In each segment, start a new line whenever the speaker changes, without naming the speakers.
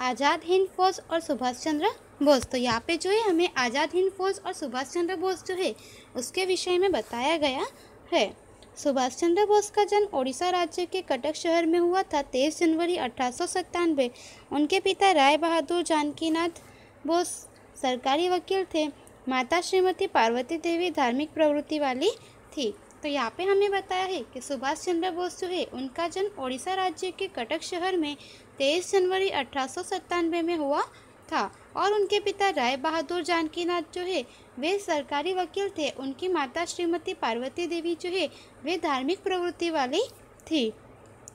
आज़ाद हिंद फौज और सुभाष चंद्र बोस। तो यहाँ पे जो है हमें आज़ाद हिंद फौज और सुभाष चंद्र बोस जो है उसके विषय में बताया गया है। सुभाष चंद्र बोस का जन्म ओडिशा राज्य के कटक शहर में हुआ था 23 जनवरी 1897। उनके पिता राय बहादुर जानकीनाथ बोस सरकारी वकील थे। माता श्रीमती पार्वती देवी धार्मिक प्रवृत्ति वाली थी। तो यहाँ पे हमें बताया है कि सुभाष चंद्र बोस जो है उनका जन्म ओडिशा राज्य के कटक शहर में 23 जनवरी 1897 में हुआ था और उनके पिता राय बहादुर जानकीनाथ जो है वे सरकारी वकील थे। उनकी माता श्रीमती पार्वती देवी जो है वे धार्मिक प्रवृत्ति वाली थी।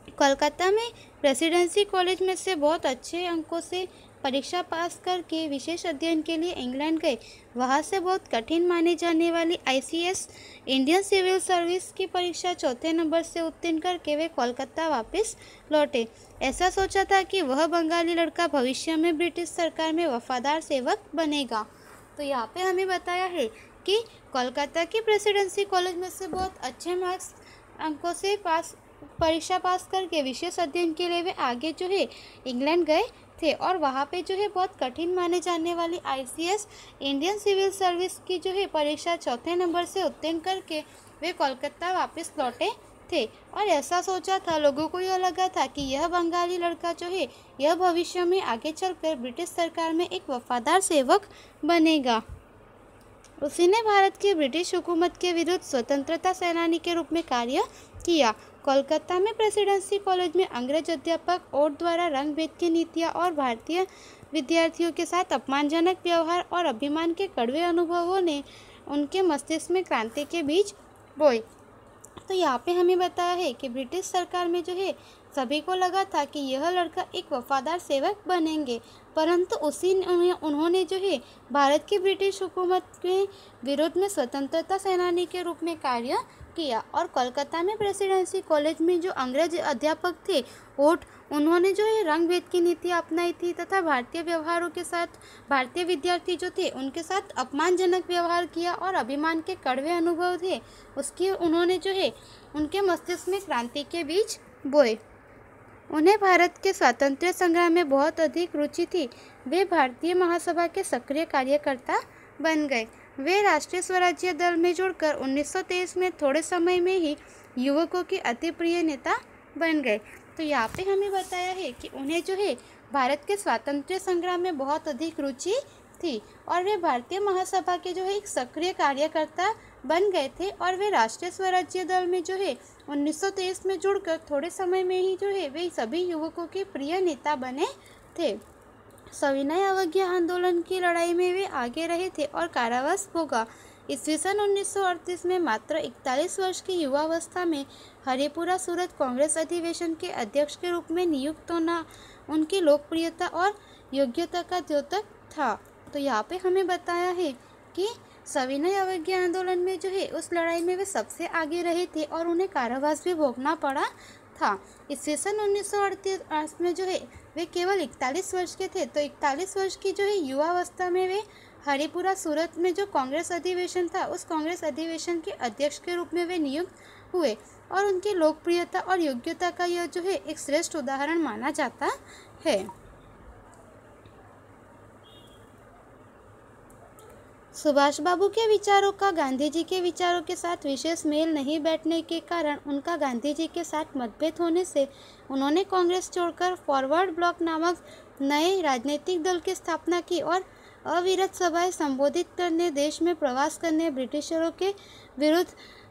कोलकाता में प्रेसिडेंसी कॉलेज में से बहुत अच्छे अंकों से परीक्षा पास करके विशेष अध्ययन के लिए इंग्लैंड गए। वहाँ से बहुत कठिन माने जाने वाली ICS इंडियन सिविल सर्विस की परीक्षा चौथे नंबर से उत्तीर्ण करके वे कोलकाता वापस लौटे। ऐसा सोचा था कि वह बंगाली लड़का भविष्य में ब्रिटिश सरकार में वफादार सेवक बनेगा। तो यहाँ पे हमें बताया है कि कोलकाता की प्रेसिडेंसी कॉलेज में से बहुत अच्छे मार्क्स अंकों से परीक्षा पास करके विशेष अध्ययन के लिए वे आगे जो है इंग्लैंड गए थे और वहाँ पे जो है बहुत कठिन माने जाने वाली ICS इंडियन सिविल सर्विस की जो है परीक्षा चौथे नंबर से उत्तीर्ण करके वे कोलकाता वापस लौटे थे। और ऐसा सोचा था, लोगों को यह लगा था कि यह बंगाली लड़का जो है यह भविष्य में आगे चलकर ब्रिटिश सरकार में एक वफादार सेवक बनेगा। उसी ने भारत की ब्रिटिश हुकूमत के विरुद्ध स्वतंत्रता सेनानी के रूप में कार्य किया। कोलकाता में प्रेसिडेंसी कॉलेज में अंग्रेज अध्यापक ओट द्वारा रंग भेद की नीतियाँ और भारतीय विद्यार्थियों के साथ अपमानजनक व्यवहार और अभिमान के कड़वे अनुभवों ने उनके मस्तिष्क में क्रांति के बीज बोए। तो यहाँ पे हमें बताया है कि ब्रिटिश सरकार में जो है सभी को लगा था कि यह लड़का एक वफादार सेवक बनेंगे, परंतु उन्होंने जो है भारत की ब्रिटिश हुकूमत के विरोध में स्वतंत्रता सेनानी के रूप में कार्य किया। और कोलकाता में प्रेसिडेंसी कॉलेज में जो अंग्रेज अध्यापक थे ओट, उन्होंने जो है रंग भेद की नीति अपनाई थी तथा भारतीय व्यवहारों के साथ भारतीय विद्यार्थी जो थे उनके साथ अपमानजनक व्यवहार किया और अभिमान के कड़वे अनुभव थे उसकी उन्होंने जो है उनके मस्तिष्क में क्रांति के बीज बोए। उन्हें भारत के स्वातंत्र्य संग्राम में बहुत अधिक रुचि थी। वे भारतीय महासभा के सक्रिय कार्यकर्ता बन गए। वे राष्ट्रीय स्वराज्य दल में जुड़कर 1923 में थोड़े समय में ही युवकों के अति प्रिय नेता बन गए। तो यहाँ पे हमें बताया है कि उन्हें जो है भारत के स्वातंत्र्य संग्राम में बहुत अधिक रुचि थी और वे भारतीय महासभा के जो है एक सक्रिय कार्यकर्ता बन गए थे और वे राष्ट्रीय स्वराज्य दल में जो है 1923 में जुड़कर थोड़े समय में ही जो है वे सभी युवकों के प्रिय नेता बने थे। सविनय अवज्ञा आंदोलन की लड़ाई में वे आगे रहे थे और कारावास भोगा। ईस्वी सन 1938 में मात्र 41 वर्ष की युवावस्था में हरिपुरा सूरत कांग्रेस अधिवेशन के अध्यक्ष के रूप में नियुक्त होना उनकी लोकप्रियता और योग्यता का द्योतक था। तो यहाँ पे हमें बताया है कि सविनय अवज्ञा आंदोलन में जो है उस लड़ाई में वे सबसे आगे रहे थे और उन्हें कारावास भी भोगना पड़ा था। ईस्वी सन 1938 में जो है वे केवल 41 वर्ष के थे। तो 41 वर्ष की जो है युवावस्था में वे हरिपुरा सूरत में जो कांग्रेस अधिवेशन था उस कांग्रेस अधिवेशन के अध्यक्ष के रूप में वे नियुक्त हुए और उनकी लोकप्रियता और योग्यता का यह जो है एक श्रेष्ठ उदाहरण माना जाता है। सुभाष बाबू के विचारों का गांधी जी के विचारों के साथ विशेष मेल नहीं बैठने के कारण उनका गांधी जी के साथ मतभेद होने से उन्होंने कांग्रेस छोड़कर फॉरवर्ड ब्लॉक नामक नए राजनीतिक दल की स्थापना की और अविरत सभाएं संबोधित करने, देश में प्रवास करने, ब्रिटिशरों के विरुद्ध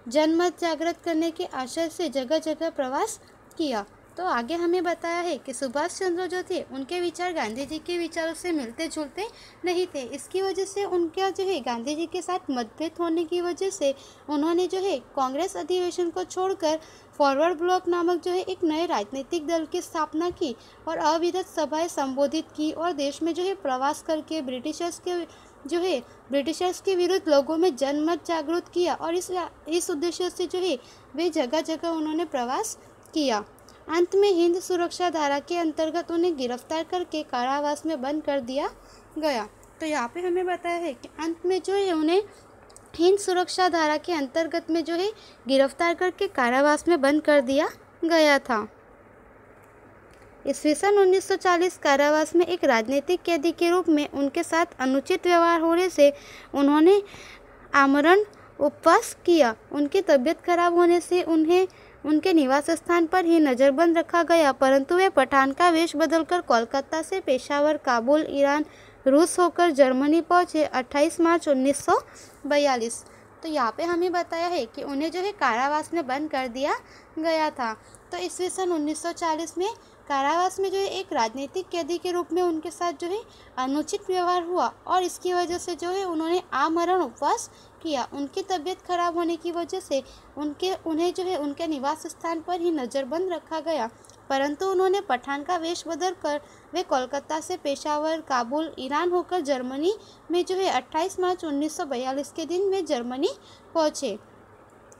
जनमत जागृत करने के आशय से जगह जगह प्रवास किया। तो आगे हमें बताया है कि सुभाष चंद्र जो थे उनके विचार गांधी जी के विचारों से मिलते जुलते नहीं थे। इसकी वजह से उनका जो है गांधी जी के साथ मतभेद होने की वजह से उन्होंने जो है कांग्रेस अधिवेशन को छोड़कर फॉरवर्ड ब्लॉक नामक जो है एक नए राजनीतिक दल की स्थापना की और अविरत सभाएं संबोधित की और देश में जो है प्रवास करके ब्रिटिशर्स के विरुद्ध लोगों में जनमत जागृत किया और इस उद्देश्य से जो है वे जगह जगह उन्होंने प्रवास किया। अंत में हिंद सुरक्षा धारा के अंतर्गत उन्हें गिरफ्तार करके कारावास में बंद कर दिया गया। तो यहाँ पे हमें बताया है कि अंत में जो है उन्हें हिंद सुरक्षा धारा के अंतर्गत में जो है गिरफ्तार करके कारावास में बंद कर दिया गया था। ईस्वी सन 1940 कारावास में एक राजनीतिक कैदी के रूप में उनके साथ अनुचित व्यवहार होने से उन्होंने आमरण उपवास किया। उनकी तबीयत खराब होने से उन्हें उनके निवास स्थान पर ही नज़रबंद रखा गया, परंतु वे पठान का वेश बदलकर कोलकाता से पेशावर, काबुल, ईरान, रूस होकर जर्मनी पहुंचे 28 मार्च 1942। तो यहाँ पे हमें बताया है कि उन्हें जो है कारावास में बंद कर दिया गया था। तो ईस्वी सन 1940 में कारावास में जो है एक राजनीतिक कैदी के रूप में उनके साथ जो है अनुचित व्यवहार हुआ और इसकी वजह से जो है उन्होंने आमरण उपवास किया। उनकी तबीयत खराब होने की वजह से उन्हें जो है उनके निवास स्थान पर ही नज़रबंद रखा गया, परंतु उन्होंने पठान का वेश बदल कर वे कोलकाता से पेशावर, काबुल, ईरान होकर जर्मनी में जो है 28 मार्च 1942 के दिन वे जर्मनी पहुँचे।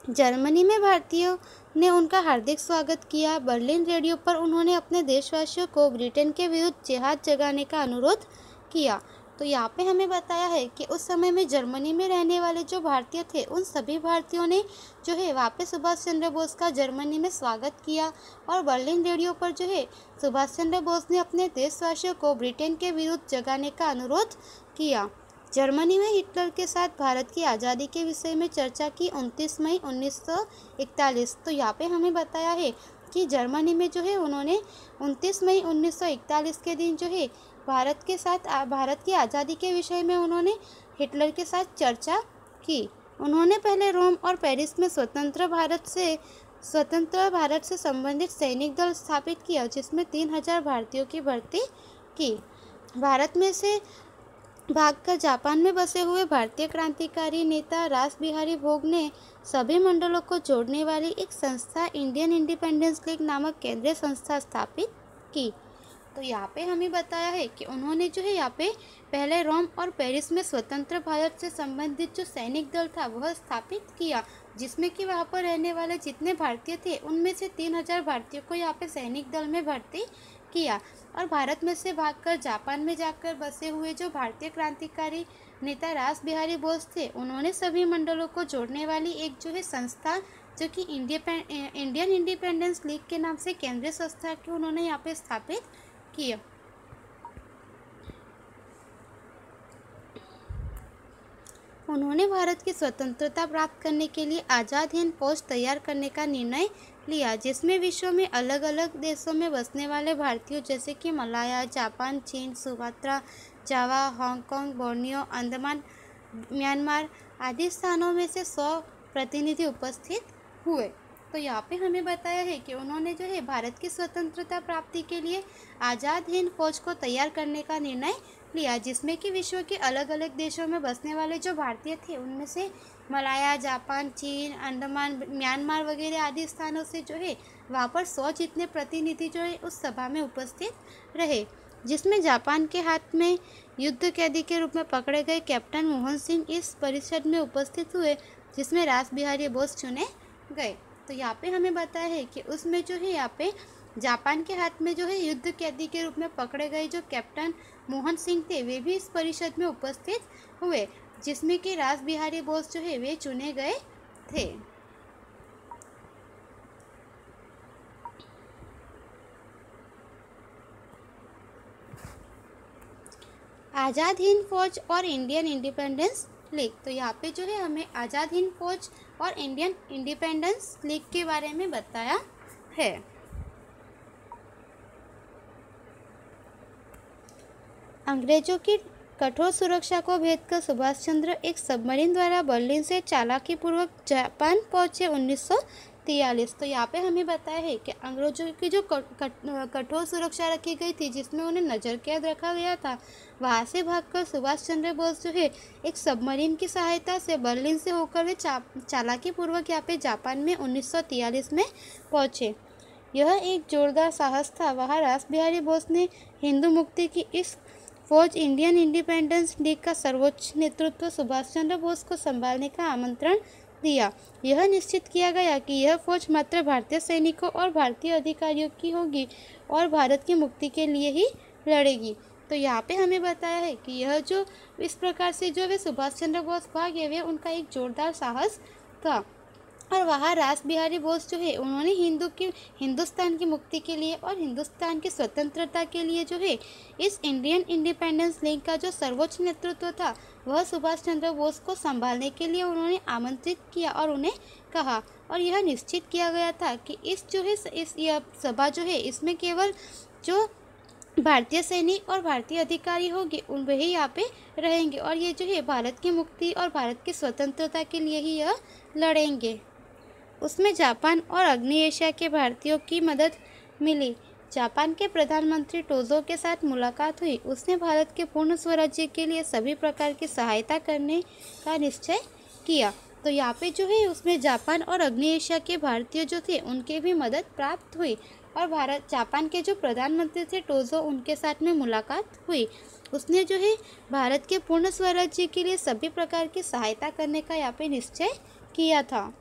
जर्मनी में भारतीयों ने उनका हार्दिक स्वागत किया। बर्लिन रेडियो पर उन्होंने अपने देशवासियों को ब्रिटेन के विरुद्ध जिहाद जगाने का अनुरोध किया। तो यहाँ पे हमें बताया है कि उस समय में जर्मनी में रहने वाले जो भारतीय थे उन सभी भारतीयों ने जो है वापस सुभाष चंद्र बोस का जर्मनी में स्वागत किया और बर्लिन रेडियो पर जो है सुभाष चंद्र बोस ने अपने देशवासियों को ब्रिटेन के विरुद्ध जगाने का अनुरोध किया। जर्मनी में हिटलर के साथ भारत की आज़ादी के विषय में चर्चा की 29 मई 1941। तो यहाँ पे हमें बताया है कि जर्मनी में जो है उन्होंने 29 मई 1941 के दिन जो है भारत की आज़ादी के विषय में उन्होंने हिटलर के साथ चर्चा की। उन्होंने पहले रोम और पेरिस में स्वतंत्र भारत से संबंधित सैनिक दल स्थापित किया, जिसमें 3000 भारतीयों की भर्ती की। भारत में से भागकर जापान में बसे हुए भारतीय क्रांतिकारी नेता रास बिहारी भोग ने सभी मंडलों को जोड़ने वाली एक संस्था इंडियन इंडिपेंडेंस लीग नामक केंद्रीय संस्था स्थापित की। तो यहाँ पे हमें बताया है कि उन्होंने जो है यहाँ पे पहले रोम और पेरिस में स्वतंत्र भारत से संबंधित जो सैनिक दल था वह स्थापित किया, जिसमें कि वहाँ पर रहने वाले जितने भारतीय थे उनमें से 3000 भारतीयों को यहाँ पे सैनिक दल में भर्ती किया। और भारत में से भागकर जापान में जाकर बसे हुए जो भारतीय क्रांतिकारी नेता रास बिहारी बोस थे उन्होंने सभी मंडलों को जोड़ने वाली एक जो है संस्था जो कि इंडियन इंडिपेंडेंस लीग के नाम से केंद्रीय संस्था की उन्होंने यहाँ पे स्थापित किया। उन्होंने भारत की स्वतंत्रता प्राप्त करने के लिए आज़ाद हिंद फौज तैयार करने का निर्णय लिया, जिसमें विश्व में अलग अलग देशों में बसने वाले भारतीयों जैसे कि मलाया, जापान, चीन, सुमात्रा, जावा, हांगकांग, बोर्नियो, अंडमान, म्यांमार आदि स्थानों में से 100 प्रतिनिधि उपस्थित हुए। तो यहाँ पे हमें बताया है कि उन्होंने जो है भारत की स्वतंत्रता प्राप्ति के लिए आज़ाद हिंद फौज को तैयार करने का निर्णय लिया, जिसमें कि विश्व के अलग अलग देशों में बसने वाले जो भारतीय थे उनमें से मलाया, जापान, चीन, अंडमान, म्यांमार वगैरह आदि स्थानों से जो है वहाँ पर 100 जितने प्रतिनिधि जो है उस सभा में उपस्थित रहे, जिसमें जापान के हाथ में युद्ध कैदी के रूप में पकड़े गए कैप्टन मोहन सिंह इस परिषद में उपस्थित हुए, जिसमें रास बिहारी बोस चुने गए। तो यहाँ पे हमें बताया है कि उसमें जो है यहाँ पे जापान के हाथ में जो है युद्ध कैदी के रूप में पकड़े गए जो कैप्टन मोहन सिंह थे वे भी इस परिषद में उपस्थित हुए, जिसमें कि रास बिहारी बोस जो है वे चुने गए थे। आज़ाद हिंद फौज और इंडियन इंडिपेंडेंस लीग। तो यहाँ पे जो है हमें आज़ाद हिंद फौज और इंडियन इंडिपेंडेंस लीग के बारे में बताया है। अंग्रेजों की कठोर सुरक्षा को भेद कर सुभाष चंद्र एक सबमरीन द्वारा बर्लिन से चालाकीपूर्वक जापान पहुंचे 1943। तो यहाँ पे हमें बताया है कि अंग्रेजों की जो कठोर सुरक्षा रखी गई थी जिसमें उन्हें नज़र कैद रखा गया था, वहाँ से भागकर सुभाष चंद्र बोस जो है एक सबमरीन की सहायता से बर्लिन से होकर वे चालाकीपूर्वक यहाँ पे जापान में 1943 में पहुँचे। यह एक जोरदार साहस था। वहाँ रास बिहारी बोस ने हिंदू मुक्ति की इस फौज इंडियन इंडिपेंडेंस लीग का सर्वोच्च नेतृत्व सुभाष चंद्र बोस को संभालने का आमंत्रण दिया। यह निश्चित किया गया कि यह फौज मात्र भारतीय सैनिकों और भारतीय अधिकारियों की होगी और भारत की मुक्ति के लिए ही लड़ेगी। तो यहाँ पे हमें बताया है कि यह जो इस प्रकार से जो वे सुभाष चंद्र बोस भागे वे उनका एक जोरदार साहस था। और वहाँ रास बिहारी बोस जो है उन्होंने हिंदुस्तान की मुक्ति के लिए और हिंदुस्तान की स्वतंत्रता के लिए जो है इस इंडियन इंडिपेंडेंस लीग का जो सर्वोच्च नेतृत्व था वह सुभाष चंद्र बोस को संभालने के लिए उन्होंने आमंत्रित किया और उन्हें कहा, और यह निश्चित किया गया था कि यह सभा जो है इसमें केवल जो भारतीय सैनिक और भारतीय अधिकारी होंगे उन वही यहाँ पे रहेंगे, और ये जो है भारत की मुक्ति और भारत की स्वतंत्रता के लिए ही यह लड़ेंगे। उसमें जापान और अग्नि एशिया के भारतीयों की मदद मिली। जापान के प्रधानमंत्री टोजो के साथ मुलाकात हुई। उसने भारत के पूर्ण स्वराज्य के लिए सभी प्रकार की सहायता करने का निश्चय किया। तो यहाँ पे जो है उसमें जापान और अग्नि एशिया के भारतीय जो थे उनके भी मदद प्राप्त हुई, और जापान के जो प्रधानमंत्री थे टोजो उनके साथ में मुलाकात हुई। उसने जो है भारत के पूर्ण स्वराज्य के लिए सभी प्रकार की सहायता करने का यहाँ पे निश्चय किया था।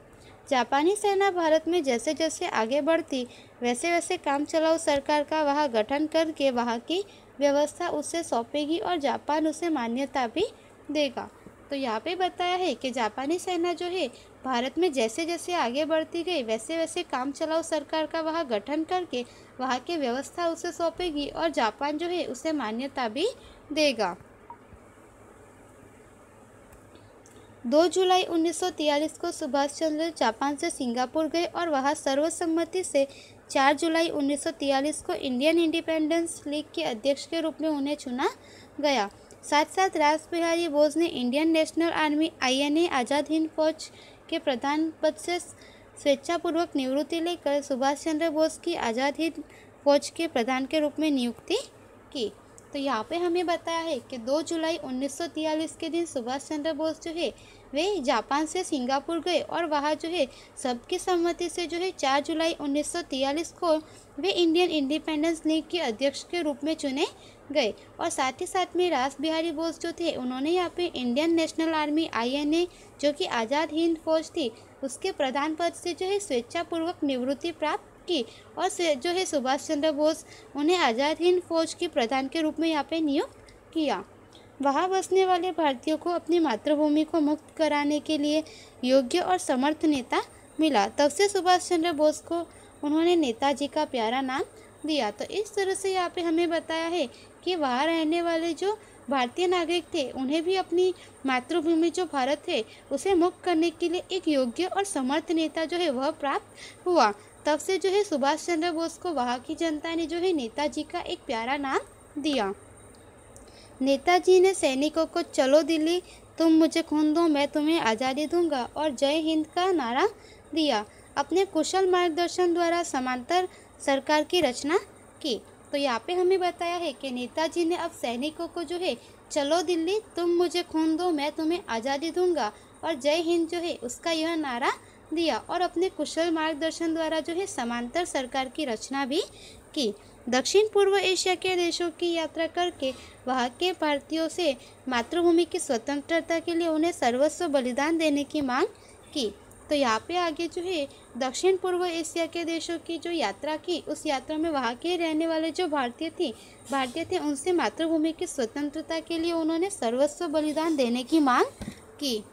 जापानी सेना भारत में जैसे जैसे आगे बढ़ती वैसे वैसे काम चलाऊ सरकार का वहाँ गठन करके वहाँ की व्यवस्था उसे सौंपेगी और जापान उसे मान्यता भी देगा। तो यहाँ पे बताया है कि जापानी सेना जो है भारत में जैसे जैसे आगे बढ़ती गई वैसे वैसे काम चलाऊ सरकार का वहाँ गठन करके वहाँ की व्यवस्था उसे सौंपेगी और जापान जो है उसे मान्यता भी देगा। 2 जुलाई 1943 को सुभाष चंद्र जापान से सिंगापुर गए और वहां सर्वसम्मति से 4 जुलाई 1943 को इंडियन इंडिपेंडेंस लीग के अध्यक्ष के रूप में उन्हें चुना गया। साथ साथ रास बिहारी बोस ने Indian national army INA Azad Hind फौज के प्रधान पद से स्वेच्छापूर्वक निवृत्ति लेकर सुभाष चंद्र बोस की आज़ाद हिंद फौज के प्रधान के रूप में नियुक्ति की। तो यहाँ पे हमें बताया है कि 2 जुलाई 1943 के दिन सुभाष चंद्र बोस जो है वे जापान से सिंगापुर गए और वहाँ जो है सबकी सहमति से जो है 4 जुलाई 1943 को वे इंडियन इंडिपेंडेंस लीग के अध्यक्ष के रूप में चुने गए। और साथ ही साथ में रास बिहारी बोस जो थे उन्होंने यहाँ पे इंडियन नेशनल आर्मी INA जो कि आज़ाद हिंद फौज थी उसके प्रधान पद से जो है स्वेच्छापूर्वक निवृत्ति प्राप्त की, और जो है सुभाष चंद्र बोस उन्हें आज़ाद हिंद फौज के प्रधान के रूप में यहाँ पे नियुक्त किया। वहाँ बसने वाले भारतीयों को अपनी मातृभूमि को मुक्त कराने के लिए योग्य और समर्थ नेता मिला। तब से सुभाष चंद्र बोस को उन्होंने नेताजी का प्यारा नाम दिया। तो इस तरह से यहाँ पे हमें बताया है कि वहाँ रहने वाले जो भारतीय नागरिक थे उन्हें भी अपनी मातृभूमि जो भारत है उसे मुक्त करने के लिए एक योग्य और समर्थ नेता जो है वह प्राप्त हुआ। तब से जो है सुभाष चंद्र बोस को वहाँ की जनता ने जो है नेताजी का एक प्यारा नाम दिया। नेताजी ने सैनिकों को चलो दिल्ली, तुम मुझे खून दो मैं तुम्हें आज़ादी दूंगा और जय हिंद का नारा दिया। अपने कुशल मार्गदर्शन द्वारा समांतर सरकार की रचना की। तो यहाँ पे हमें बताया है कि नेताजी ने अब सैनिकों को जो है चलो दिल्ली, तुम मुझे खून दो मैं तुम्हें आज़ादी दूंगा और जय हिंद जो है उसका यह नारा दिया, और अपने कुशल मार्गदर्शन द्वारा जो है समांतर सरकार की रचना भी की। दक्षिण पूर्व एशिया के देशों की यात्रा करके वहाँ के भारतीयों से मातृभूमि की स्वतंत्रता के लिए उन्हें सर्वस्व बलिदान देने की मांग की। तो यहाँ पे आगे जो है दक्षिण पूर्व एशिया के देशों की जो यात्रा की उस यात्रा में वहाँ के रहने वाले जो भारतीय थे उनसे मातृभूमि की स्वतंत्रता के लिए उन्होंने सर्वस्व बलिदान देने की मांग की।